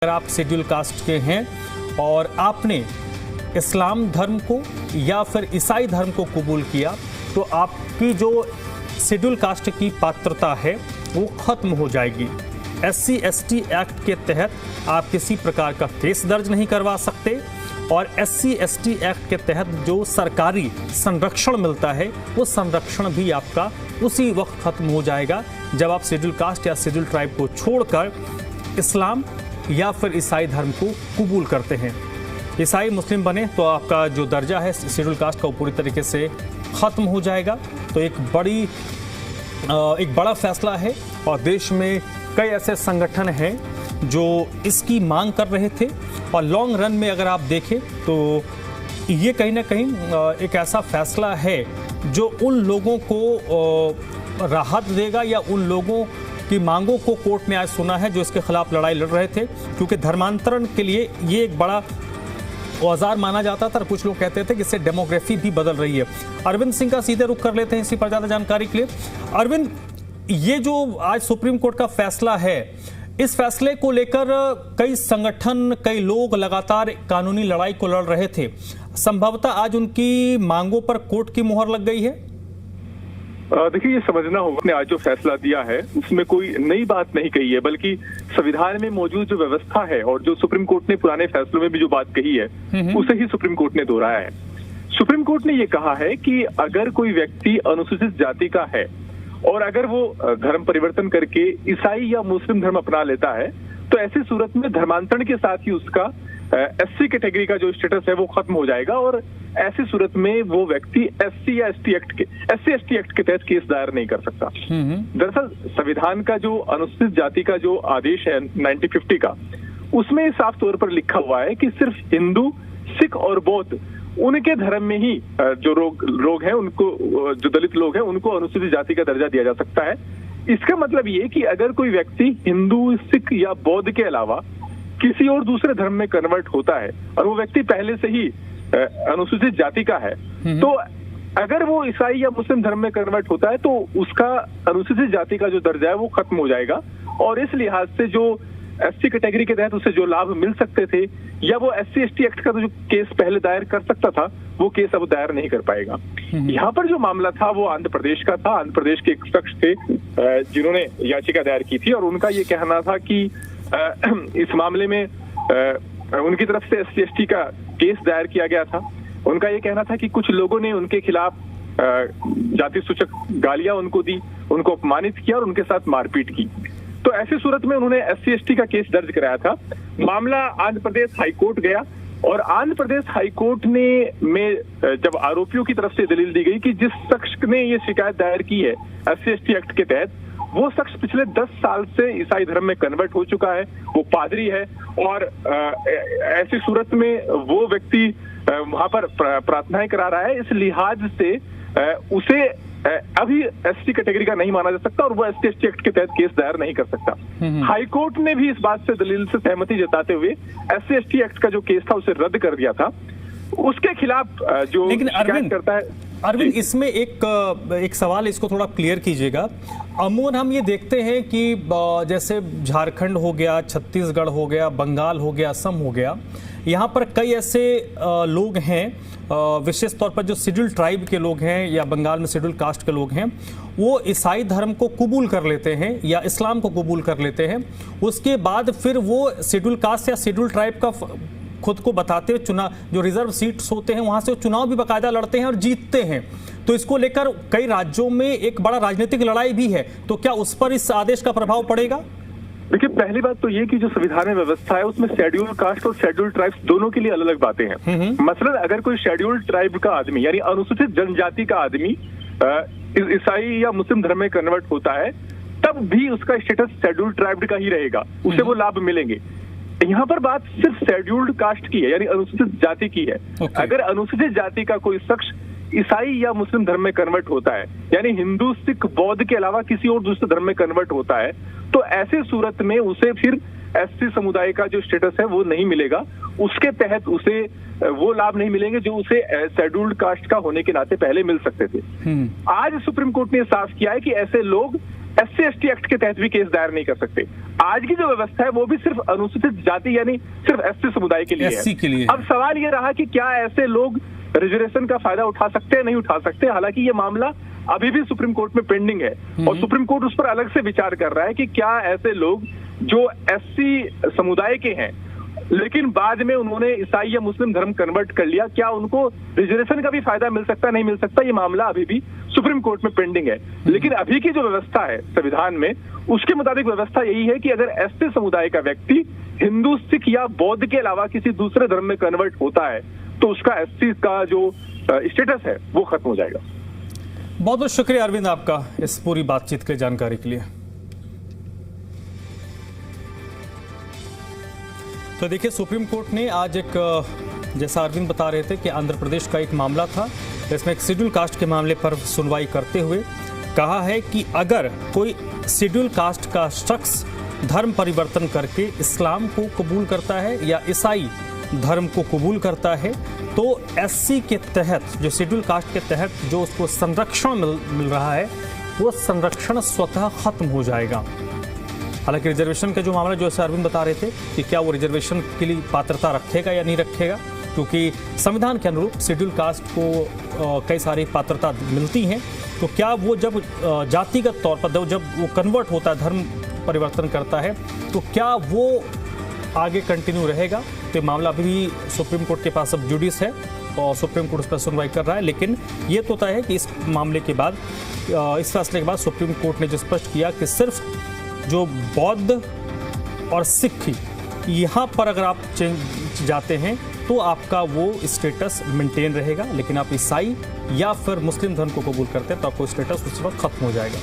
अगर आप schedule caste के हैं और आपने इस्लाम धर्म को या फिर ईसाई धर्म को कबूल किया तो आपकी जो शेड्यूल कास्ट की पात्रता है वो खत्म हो जाएगी। SC/ST एक्ट के तहत आप किसी प्रकार का केस दर्ज नहीं करवा सकते और SC/ST एक्ट के तहत जो सरकारी संरक्षण मिलता है वो संरक्षण भी आपका उसी वक्त खत्म हो जाएगा जब आप शेड्यूल कास्ट या शेड्यूल ट्राइब को छोड़कर इस्लाम या फिर ईसाई धर्म को कबूल करते हैं। ईसाई मुस्लिम बने तो आपका जो दर्जा है शेड्यूल कास्ट का वो पूरी तरीके से ख़त्म हो जाएगा। तो एक बड़ा फैसला है और देश में कई ऐसे संगठन हैं जो इसकी मांग कर रहे थे और लॉन्ग रन में अगर आप देखें तो ये कहीं ना कहीं एक ऐसा फैसला है जो उन लोगों को राहत देगा या उन लोगों की मांगों को कोर्ट ने आज सुना है जो इसके खिलाफ लड़ाई लड़ रहे थे, क्योंकि धर्मांतरण के लिए ये एक बड़ा औजार माना जाता था और कुछ लोग कहते थे कि इससे डेमोग्राफी भी बदल रही है। अरविंद सिंह का सीधे रुख कर लेते हैं इसी पर ज़्यादा जानकारी के लिए। अरविंद, ये जो आज सुप्रीम कोर्ट का फैसला है, इस फैसले को लेकर कई संगठन, कई लोग लगातार कानूनी लड़ाई को लड़ रहे थे। संभवतः आज उनकी मांगों पर कोर्ट की मुहर लग गई है। देखिए, ये समझना होगा ने आज जो फैसला दिया है उसमें कोई नई बात नहीं कही है, बल्कि संविधान में मौजूद जो व्यवस्था है और जो सुप्रीम कोर्ट ने पुराने फैसलों में भी जो बात कही है उसे ही सुप्रीम कोर्ट ने दोहराया है। सुप्रीम कोर्ट ने ये कहा है कि अगर कोई व्यक्ति अनुसूचित जाति का है और अगर वो धर्म परिवर्तन करके ईसाई या मुस्लिम धर्म अपना लेता है तो ऐसी सूरत में धर्मांतरण के साथ ही उसका SC कैटेगरी का जो स्टेटस है वो खत्म हो जाएगा और ऐसी सूरत में वो व्यक्ति SC/ST एक्ट के तहत केस दायर नहीं कर सकता। दरअसल संविधान का जो अनुसूचित जाति का जो आदेश है 1950 का, उसमें साफ तौर पर लिखा हुआ है कि सिर्फ हिंदू, सिख और बौद्ध उनके धर्म में ही जो लोग हैं उनको, जो दलित लोग हैं उनको अनुसूचित जाति का दर्जा दिया जा सकता है। इसका मतलब ये कि अगर कोई व्यक्ति हिंदू, सिख या बौद्ध के अलावा किसी और दूसरे धर्म में कन्वर्ट होता है और वो व्यक्ति पहले से ही अनुसूचित जाति का है, तो अगर वो ईसाई या मुस्लिम धर्म में कन्वर्ट होता है तो उसका अनुसूचित जाति का जो दर्जा है वो खत्म हो जाएगा और इस लिहाज से जो SC कैटेगरी के तहत उसे जो लाभ मिल सकते थे या वो SC/ST एक्ट का जो केस पहले दायर कर सकता था वो केस अब दायर नहीं कर पाएगा। यहाँ पर जो मामला था वो आंध्र प्रदेश का था। आंध्र प्रदेश के एक शख्स थे जिन्होंने याचिका दायर की थी और उनका ये कहना था कि इस मामले में उनकी तरफ से SC/ST का केस दायर किया गया था। उनका ये कहना था कि कुछ लोगों ने उनके खिलाफ जाति सूचक गालियां उनको दी, उनको अपमानित किया और उनके साथ मारपीट की। तो ऐसी सूरत में उन्होंने SC/ST का केस दर्ज कराया था। मामला आंध्र प्रदेश हाईकोर्ट गया और आंध्र प्रदेश हाईकोर्ट में जब आरोपियों की तरफ से दलील दी गई कि जिस शख्स ने ये शिकायत दायर की है SC/ST एक्ट के तहत, वो शख्स पिछले 10 साल से ईसाई धर्म में कन्वर्ट हो चुका है, वो पादरी है और ऐसी सूरत में वो व्यक्ति वहां पर प्रार्थनाएं करा रहा है। इस लिहाज से उसे अभी SC कैटेगरी का नहीं माना जा सकता और वो SC/ST एक्ट के तहत केस दायर नहीं कर सकता। हाईकोर्ट ने भी इस बात से दलील से सहमति जताते हुए SC/ST एक्ट का जो केस था उसे रद्द कर दिया था। उसके खिलाफ जो शिकायत करता है। अरविंद, इसमें एक सवाल, इसको थोड़ा क्लियर कीजिएगा। अमूमन हम ये देखते हैं कि जैसे झारखंड हो गया, छत्तीसगढ़ हो गया, बंगाल हो गया, असम हो गया, यहाँ पर कई ऐसे लोग हैं, विशेष तौर पर जो शेड्यूल ट्राइब के लोग हैं या बंगाल में शेड्यूल कास्ट के लोग हैं, वो ईसाई धर्म को कबूल कर लेते हैं या इस्लाम को कबूल कर लेते हैं। उसके बाद फिर वो शेड्यूल कास्ट या शेड्यूल ट्राइब का खुद को बताते हुए चुनाव, जो रिजर्व सीट्स होते हैं वहां से चुनाव भी बाकायदा लड़ते हैं और जीतते हैं। तो इसको लेकर कई राज्यों में एक बड़ा राजनीतिक लड़ाई भी है। तो क्या उस पर इस आदेश का प्रभाव पड़ेगा? देखिए, पहली बात तो ये कि जो संविधान में व्यवस्था है उसमें शेड्यूल कास्ट और शेड्यूल ट्राइब्स दोनों के लिए अलग अलग बातें हैं। मसलन अगर कोई शेड्यूल ट्राइब का आदमी यानी अनुसूचित जनजाति का आदमी ईसाई या मुस्लिम धर्म में कन्वर्ट होता है तब भी उसका स्टेटस शेड्यूल ट्राइब का ही रहेगा, उसे वो लाभ मिलेंगे। यहाँ पर बात सिर्फ शेड्यूल्ड कास्ट की है यानी अनुसूचित जाति की है। अगर अनुसूचित जाति का कोई शख्स ईसाई या मुस्लिम धर्म में कन्वर्ट होता है यानी हिंदू, सिख, बौद्ध के अलावा किसी और दूसरे धर्म में कन्वर्ट होता है तो ऐसे सूरत में उसे फिर SC समुदाय का जो स्टेटस है वो नहीं मिलेगा। उसके तहत उसे वो लाभ नहीं मिलेंगे जो उसे शेड्यूल्ड कास्ट का होने के नाते पहले मिल सकते थे। आज सुप्रीम कोर्ट ने साफ किया है कि ऐसे लोग SC/ST एक्ट के तहत भी केस दायर नहीं कर सकते। आज की जो व्यवस्था है वो भी सिर्फ अनुसूचित जाति यानी सिर्फ SC समुदाय के लिए SC के लिए। अब सवाल ये रहा कि क्या ऐसे लोग रिजर्वेशन का फायदा उठा सकते हैं, नहीं उठा सकते। हालांकि ये मामला अभी भी सुप्रीम कोर्ट में पेंडिंग है और सुप्रीम कोर्ट उस पर अलग से विचार कर रहा है कि क्या ऐसे लोग जो SC समुदाय के हैं लेकिन बाद में उन्होंने ईसाई या मुस्लिम धर्म कन्वर्ट कर लिया, क्या उनको रिजर्वेशन का भी फायदा मिल सकता नहीं मिल सकता। ये मामला अभी भी सुप्रीम कोर्ट में पेंडिंग है। लेकिन अभी की जो व्यवस्था है संविधान में, उसके मुताबिक व्यवस्था यही है कि अगर SC समुदाय का व्यक्ति हिंदू, सिख या बौद्ध के अलावा किसी दूसरे धर्म में कन्वर्ट होता है तो उसका SC का जो स्टेटस है वो खत्म हो जाएगा। बहुत बहुत शुक्रिया अरविंद आपका इस पूरी बातचीत के जानकारी के लिए। तो देखिए, सुप्रीम कोर्ट ने आज एक, जैसा अरविंद बता रहे थे कि आंध्र प्रदेश का एक मामला था, इसमें एक शेड्यूल कास्ट के मामले पर सुनवाई करते हुए कहा है कि अगर कोई शेड्यूल कास्ट का शख्स धर्म परिवर्तन करके इस्लाम को कबूल करता है या ईसाई धर्म को कबूल करता है तो SC के तहत, जो शेड्यूल कास्ट के तहत जो उसको संरक्षण मिल रहा है वो संरक्षण स्वतः खत्म हो जाएगा। हालांकि रिजर्वेशन का जो मामला, जो अरविंद बता रहे थे कि क्या वो रिजर्वेशन के लिए पात्रता रखेगा या नहीं रखेगा, क्योंकि संविधान के अनुरूप शेड्यूल कास्ट को कई सारी पात्रता मिलती हैं, तो क्या वो जब जातिगत तौर पर जब वो कन्वर्ट होता है, धर्म परिवर्तन करता है, तो क्या वो आगे कंटिन्यू रहेगा। तो मामला अभी भी सुप्रीम कोर्ट के पास अब जुडिस है और सुप्रीम कोर्ट उस पर सुनवाई कर रहा है। लेकिन ये तो तय है कि इस मामले के बाद, इस फैसले के बाद सुप्रीम कोर्ट ने जो स्पष्ट किया कि सिर्फ जो बौद्ध और सिख यहाँ पर अगर आप जाते हैं तो आपका वो स्टेटस मेंटेन रहेगा, लेकिन आप ईसाई या फिर मुस्लिम धर्म को कबूल करते हैं तो आपको स्टेटस उस वक्त खत्म हो जाएगा।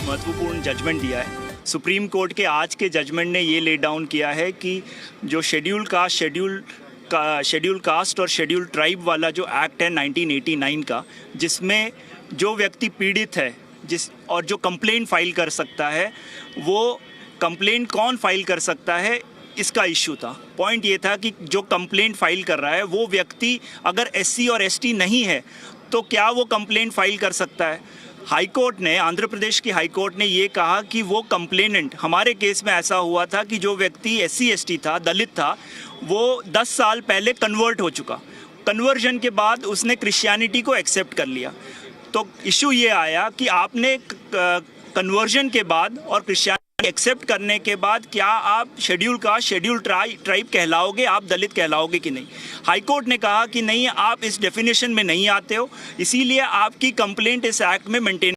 महत्वपूर्ण जजमेंट दिया है सुप्रीम कोर्ट के। आज के जजमेंट ने ये ले डाउन किया है कि जो शेड्यूल कास्ट और शेड्यूल ट्राइब वाला जो एक्ट है 1989 का, जिसमें जो व्यक्ति पीड़ित है और जो कंप्लेंट फाइल कर सकता है, वो कंप्लेंट कौन फाइल कर सकता है, इसका इश्यू था। पॉइंट ये था कि जो कंप्लेंट फाइल कर रहा है वो व्यक्ति अगर SC और ST नहीं है तो क्या वो कंप्लेंट फाइल कर सकता है। हाई कोर्ट ने, आंध्र प्रदेश की हाई कोर्ट ने ये कहा कि वो कंप्लेनेंट, हमारे केस में ऐसा हुआ था कि जो व्यक्ति SC ST था, दलित था, वो 10 साल पहले कन्वर्ट हो चुका। कन्वर्जन के बाद उसने क्रिश्चियनिटी को एक्सेप्ट कर लिया। तो इशू ये आया कि आपने कन्वर्जन के बाद और क्रिश्चियनिटी एक्सेप्ट करने के बाद क्या आप शेड्यूल कास्ट, शेड्यूल ट्राइब कहलाओगे, आप दलित कहलाओगे कि नहीं। हाई कोर्ट ने कहा कि नहीं, आप इस डेफिनेशन में नहीं आते हो, इसीलिए आपकी कंप्लेंट इस एक्ट में मेंटेन